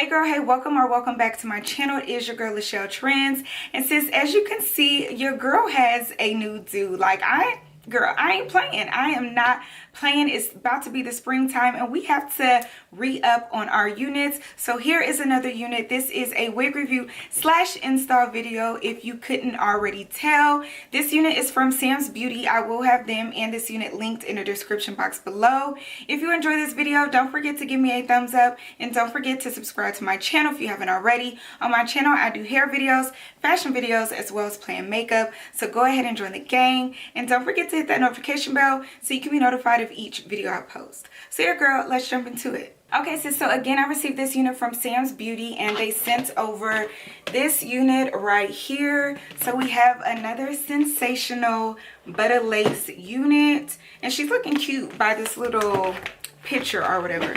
Hey girl, hey, welcome or welcome back to my channel. It is your girl Lachelle Trends. And sis, as you can see, your girl has a new do. Like I ain't playing. I am not playing. It's about to be the springtime and we have to re-up on our units. So here is another unit. This is a wig review / install video if you couldn't already tell. This unit is from SamsBeauty. I will have them and this unit linked in the description box below. If you enjoy this video, don't forget to give me a thumbs up and don't forget to subscribe to my channel if you haven't already. On my channel, I do hair videos, fashion videos, as well as playing makeup. So go ahead and join the gang and don't forget to hit that notification bell so you can be notified of each video I post. So yeah, girl, let's jump into it. Okay, sis, so again, I received this unit from SamsBeauty and they sent over this unit right here. So we have another sensational Butta lace unit and she's looking cute by this little picture or whatever.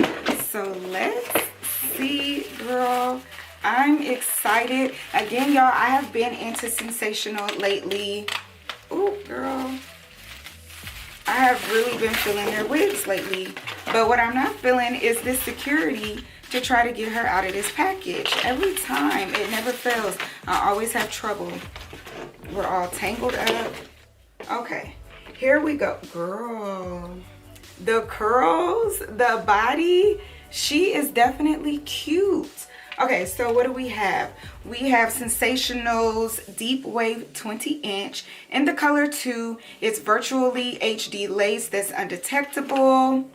So let's see, girl. I'm excited. Again, y'all, I have been into Sensational lately. Ooh, girl. I have really been feeling their wigs lately. But what I'm not feeling is this security to try to get her out of this package. Every time, it never fails. I always have trouble. We're all tangled up. Okay, here we go. Girl, the curls, the body, she is definitely cute. Okay, so what do we have? We have Sensational's Deep Wave 20-inch in the color 2. It's virtually HD lace that's undetectable.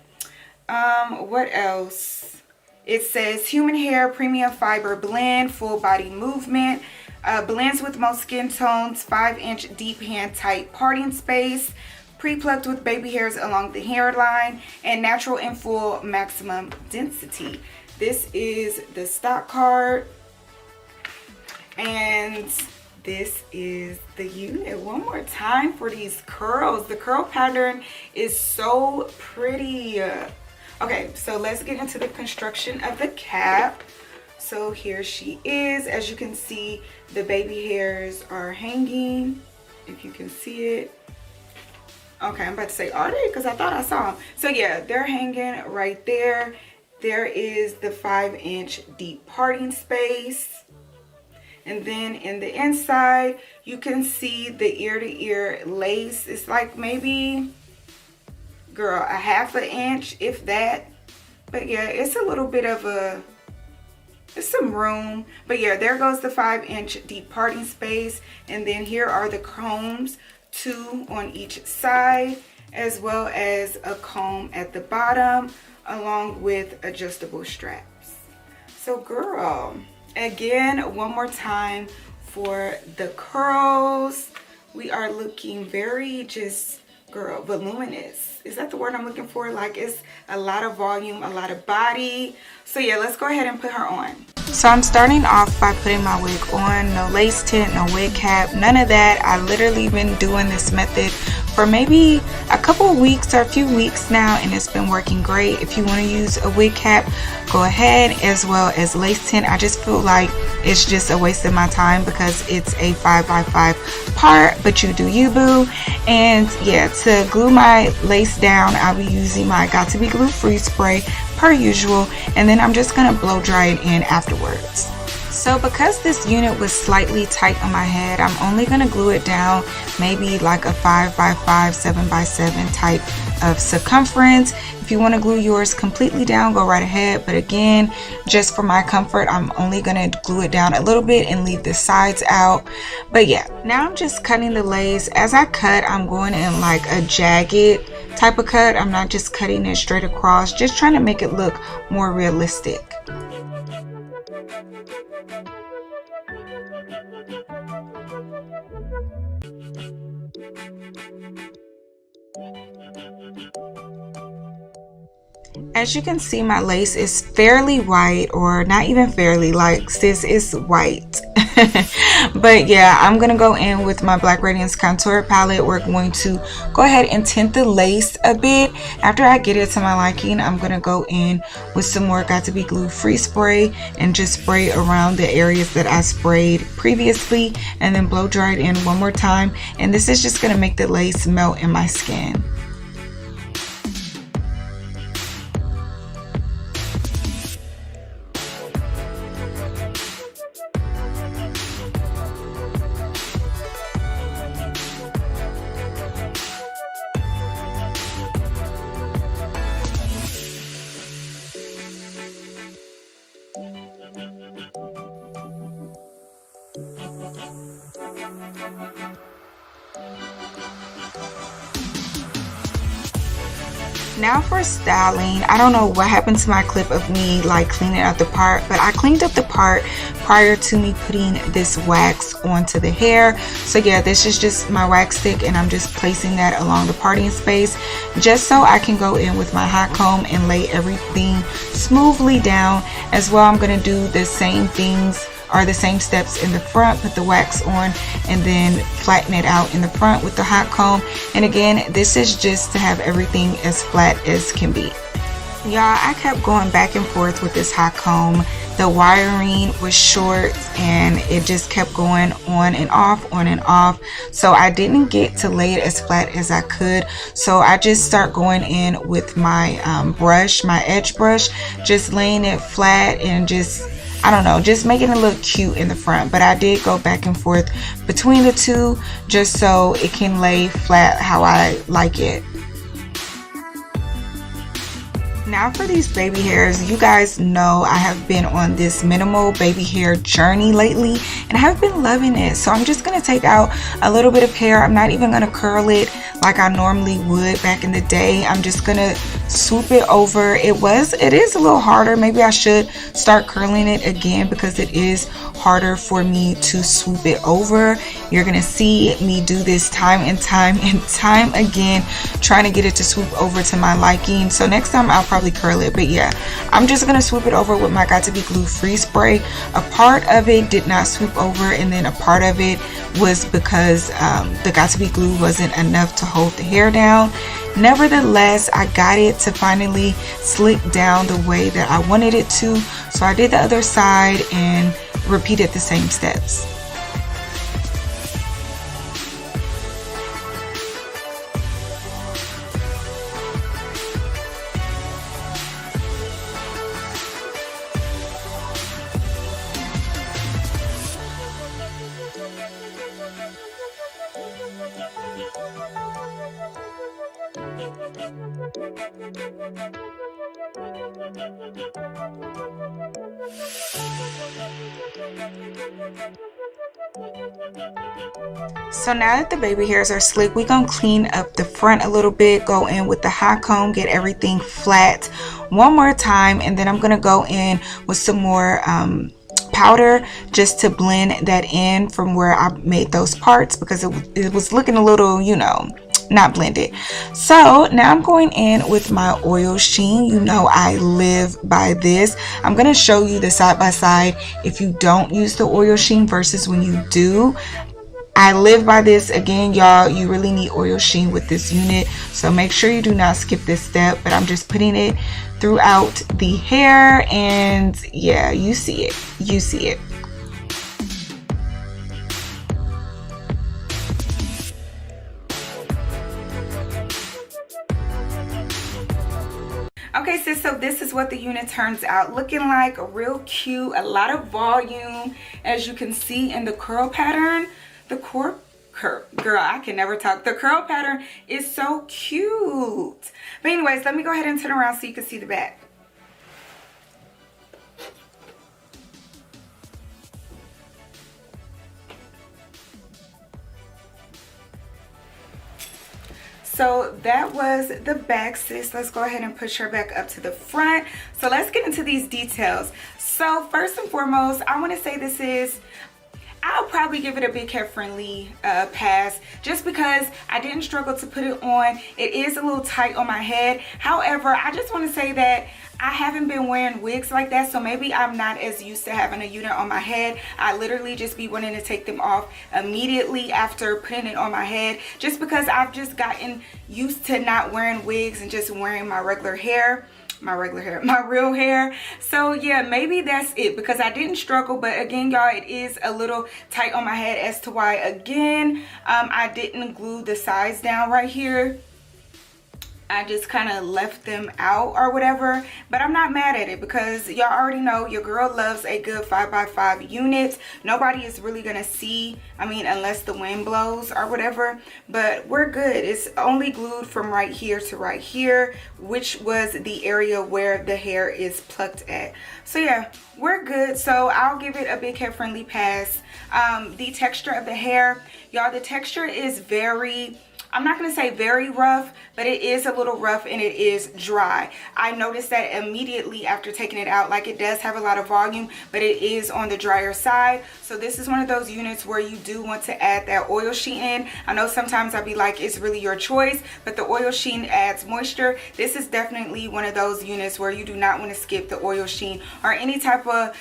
What else? It says human hair, premium fiber blend, full body movement, blends with most skin tones, 5-inch deep hand tight parting space, pre-plucked with baby hairs along the hairline, and natural and full maximum density. This is the stock card and this is the unit. One more time for these curls. The curl pattern is so pretty. Okay, so let's get into the construction of the cap. So here she is. As you can see, the baby hairs are hanging, if you can see it. Okay, I'm about to say, are they? Because I thought I saw them. So yeah, they're hanging right there. There is the 5-inch deep parting space. And then in the inside, you can see the ear-to-ear lace. It's like maybe, girl, a ½ inch, if that. But yeah, it's a little bit of a, it's some room. But yeah, there goes the 5-inch deep parting space. And then here are the combs, 2 on each side, as well as a comb at the bottom, along with adjustable straps. So girl, again, one more time for the curls. We are looking very just, girl, voluminous. Is that the word I'm looking for? Like it's a lot of volume, a lot of body. So yeah, let's go ahead and put her on. So I'm starting off by putting my wig on. No lace tint, no wig cap, none of that. I literally been doing this method for maybe a couple of weeks or a few weeks now and it's been working great. If you want to use a wig cap, go ahead, as well as lace tint. I just feel like it's just a waste of my time because it's a 5x5 part, but you do you, boo. And yeah, to glue my lace down, I'll be using my Got To Be Glue Free spray per usual, and then I'm just gonna blow dry it in afterwards. So because this unit was slightly tight on my head, I'm only going to glue it down maybe like a 5x5, 7x7 type of circumference. If you want to glue yours completely down, go right ahead. But again, just for my comfort, I'm only going to glue it down a little bit and leave the sides out. But yeah, now I'm just cutting the lace. As I cut, I'm going in like a jagged type of cut. I'm not just cutting it straight across, just trying to make it look more realistic. As you can see, my lace is fairly white, or not even fairly, like sis, is white. But yeah, I'm gonna go in with my Black Radiance contour palette. We're going to go ahead and tint the lace a bit. After I get it to my liking, I'm gonna go in with some more Got To Be Glue Free spray and just spray around the areas that I sprayed previously, and then blow dry it in one more time. And this is just gonna make the lace melt in my skin. Now for styling, I don't know what happened to my clip of me like cleaning up the part, but I cleaned up the part prior to me putting this wax onto the hair. So yeah, this is just my wax stick and I'm just placing that along the parting space just so I can go in with my hot comb and lay everything smoothly down. As well, I'm going to do the same things or the same steps in the front, put the wax on and then flatten it out in the front with the hot comb. And again, this is just to have everything as flat as can be. Y'all, I kept going back and forth with this hot comb. The wiring was short and it just kept going on and off, so I didn't get to lay it as flat as I could. So I just start going in with my brush, my edge brush, just laying it flat and just, I don't know, just making it look cute in the front. But I did go back and forth between the two just so it can lay flat how I like it. Now for these baby hairs, you guys know I have been on this minimal baby hair journey lately and I have been loving it. So I'm just going to take out a little bit of hair. I'm not even going to curl it like I normally would back in the day. I'm just going to swoop it over. It is a little harder. Maybe I should start curling it again because it is harder for me to swoop it over. You're going to see me do this time and time again, trying to get it to swoop over to my liking. So next time I'll probably curl it, but yeah, I'm just gonna swoop it over with my Got To Be Glue Free Spray. A part of it did not swoop over and then a part of it was because the Got To Be Glue wasn't enough to hold the hair down. Nevertheless, I got it to finally slick down the way that I wanted it to. So I did the other side and repeated the same steps. So now that the baby hairs are slick, we're gonna clean up the front a little bit, go in with the hot comb, get everything flat one more time, and then I'm gonna go in with some more powder just to blend that in from where I made those parts because it was looking a little, you know, not blended. So now I'm going in with my oil sheen. You know I live by this. I'm going to show you the side by side if you don't use the oil sheen versus when you do. I live by this. Again, y'all, you really need oil sheen with this unit, so make sure you do not skip this step. But I'm just putting it throughout the hair and yeah, you see it. Okay, sis, so this is what the unit turns out looking like. Real cute, a lot of volume, as you can see in the curl pattern. The girl, I can never talk. The curl pattern is so cute. But anyways, let me go ahead and turn around so you can see the back. So that was the back, sis. Let's go ahead and push her back up to the front. So let's get into these details. So first and foremost, I want to say this is, I'll probably give it a big hair friendly pass just because I didn't struggle to put it on. It is a little tight on my head. However, I just want to say that I haven't been wearing wigs like that, so maybe I'm not as used to having a unit on my head. I literally just be wanting to take them off immediately after putting it on my head, just because I've just gotten used to not wearing wigs and just wearing my regular hair. My real hair. So yeah, maybe that's it, because I didn't struggle. But again, y'all, it is a little tight on my head as to why, again, I didn't glue the sides down right here. I just kind of left them out or whatever, but I'm not mad at it because y'all already know your girl loves a good 5x5 unit. Nobody is really gonna see, I mean, unless the wind blows or whatever, but we're good. It's only glued from right here to right here, which was the area where the hair is plucked at. So yeah, we're good. So I'll give it a big hair friendly pass. The texture of the hair, y'all, the texture is very I'm not going to say very rough, but it is a little rough and it is dry. I noticed that immediately after taking it out. Like, it does have a lot of volume, but it is on the drier side. So this is one of those units where you do want to add that oil sheen in. I know sometimes I'll be like, it's really your choice, but the oil sheen adds moisture. This is definitely one of those units where you do not want to skip the oil sheen or any type of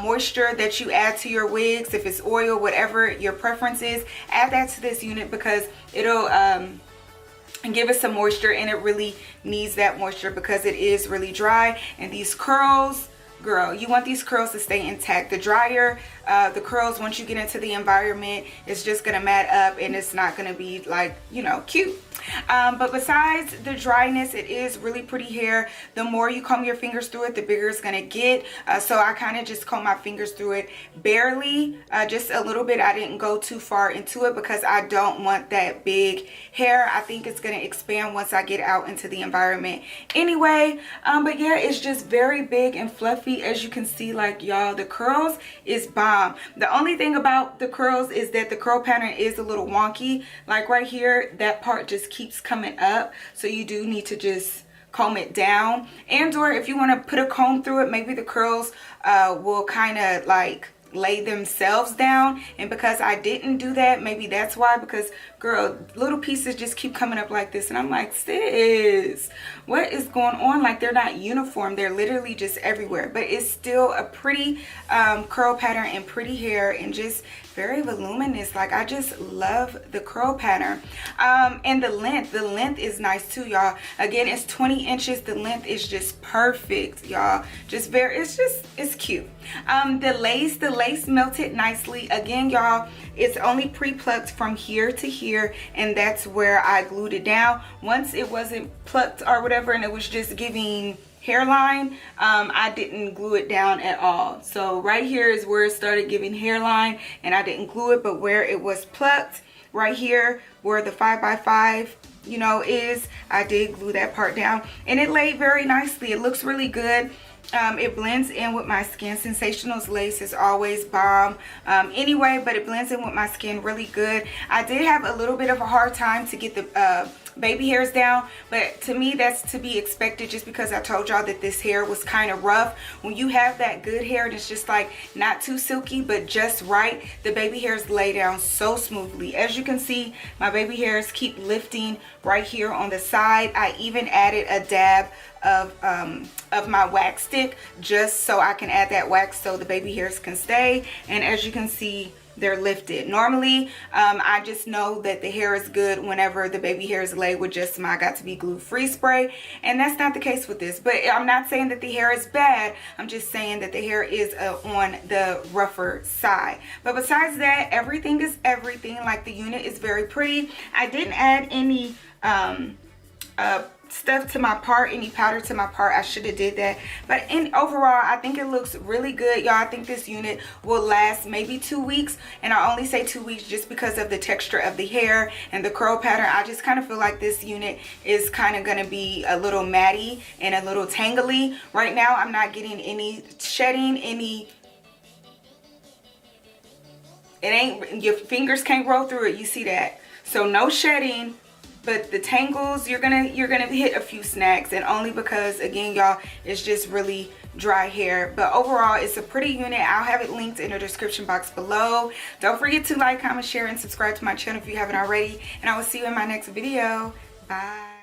moisture that you add to your wigs. If it's oil, whatever your preference is, add that to this unit because it'll give it some moisture, and it really needs that moisture because it is really dry. And these curls, girl, you want these curls to stay intact. The drier the curls, once you get into the environment, it's just gonna mat up and it's not gonna be like, you know, cute. But besides the dryness, it is really pretty hair. The more you comb your fingers through it, the bigger it's gonna get. So I kind of just comb my fingers through it barely, just a little bit. I didn't go too far into it because I don't want that big hair. I think it's gonna expand once I get out into the environment anyway. But yeah, it's just very big and fluffy. As you can see, like, y'all, the curls is bomb. The only thing about the curls is that the curl pattern is a little wonky. Like right here, that part just keeps coming up, so you do need to just comb it down. And or if you want to put a comb through it, maybe the curls will kind of like lay themselves down. And because I didn't do that, maybe that's why, because girl, little pieces just keep coming up like this, and I'm like, sis, what is going on? Like, they're not uniform, they're literally just everywhere. But it's still a pretty curl pattern and pretty hair and just very voluminous. Like, I just love the curl pattern. And the length is nice too, y'all. Again, it's 20 inches. The length is just perfect, y'all. Just very, it's cute. The lace melted nicely. Again, y'all, it's only pre-plucked from here to here, and that's where I glued it down. Once it wasn't plucked or whatever and it was just giving hairline, I didn't glue it down at all. So right here is where it started giving hairline, and I didn't glue it, but where it was plucked, right here where the 5x5, you know, is, I did glue that part down, and it laid very nicely. It looks really good. It blends in with my skin. Sensational's lace is always bomb anyway, but it blends in with my skin really good. I did have a little bit of a hard time to get the baby hairs down, but to me that's to be expected, just because I told y'all that this hair was kind of rough. When you have that good hair and it's just like not too silky but just right, the baby hairs lay down so smoothly. As you can see, my baby hairs keep lifting right here on the side. I even added a dab of my wax stick just so I can add that wax so the baby hairs can stay, and as you can see, they're lifted. Normally I just know that the hair is good whenever the baby hairs lay with just my got to be glue free spray, and that's not the case with this. But I'm not saying that the hair is bad, I'm just saying that the hair is on the rougher side. But besides that, everything is everything. Like, the unit is very pretty. I didn't add any stuff to my part, any powder to my part. I should have did that, but overall I think it looks really good, y'all. I think this unit will last maybe 2 weeks, and I only say 2 weeks just because of the texture of the hair and the curl pattern. I just kind of feel like this unit is kind of going to be a little matty and a little tangly. Right now I'm not getting any shedding, it ain't, your fingers can't roll through it, you see that? So no shedding. But the tangles, you're gonna hit a few snags, and only because, again, y'all, it's just really dry hair. But overall, it's a pretty unit. I'll have it linked in the description box below. Don't forget to like, comment, share, and subscribe to my channel if you haven't already, and I will see you in my next video. Bye.